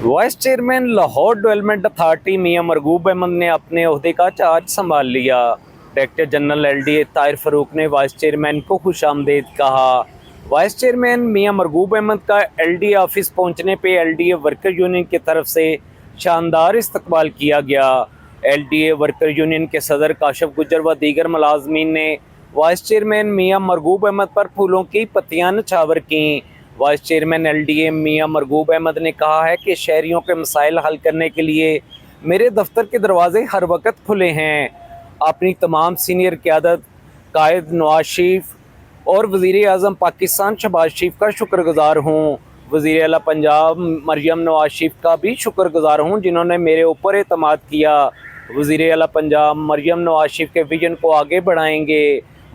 Vice chairman Lahore development authority Mian Marghoob Ahmad ने अपने ओहदे का चार्ज संभाल लिया। Director general LDA Tahir Farooq ने वाइस चेयरमैन को खुशामदीद कहा। वाइस चेयरमैन मियां मरगूब अहमद का LDA ऑफिस पहुंचने पे LDA वर्कर यूनियन की तरफ से शानदार इस्तकबाल किया गया। LDA वर्कर यूनियन के सदर काशिफ गुजर व दीगर मुलाजमीन ने वाइस चेयरमैन मियां मरगूब अहमद पर फूलों की पत्तियां नछावर कीं। वाइस चेयरमैन LDA मियां मरगूब अहमद ने कहा है कि शहरियों के मसाइल हल करने के लिए मेरे दफ्तर के दरवाजे हर वक्त खुले हैं। अपनी तमाम सीनियर क़यादत, कायद नवाज शरीफ और वज़ीर आज़म पाकिस्तान शहबाज शरीफ का शुक्रगुजार हूँ। वज़ीर आला पंजाब मरियम नवाज शरीफ का भी शुक्रगुजार हूँ जिन्होंने मेरे ऊपर एतमाद किया। वज़ीर आला पंजाब मरियम नवाज शरीफ के विजन को आगे बढ़ाएंगे।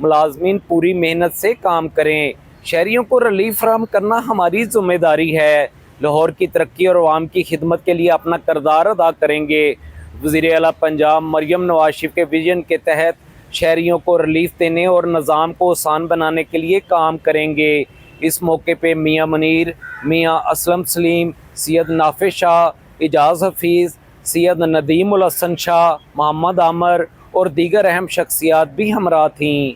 मुलाजमीन पूरी मेहनत से काम करें। शहरियों को रिलीफ फराहम करना हमारी ज़िम्मेदारी है। लाहौर की तरक्की और अवाम की खिदमत के लिए अपना किरदार अदा करेंगे। वज़ीर आला पंजाब मरियम नवाज शरीफ के विजन के तहत शहरियों को रिलीफ देने और निज़ाम को आसान बनाने के लिए काम करेंगे। इस मौके पे मियां मुनीर, मियां असलम सलीम, सैयद नाफिस शाह, इजाज़ हफीज़, सैयद नदीम उल हसन शाह, मोहम्मद आमर और दीगर अहम शख्सियात भी हमरा थीं।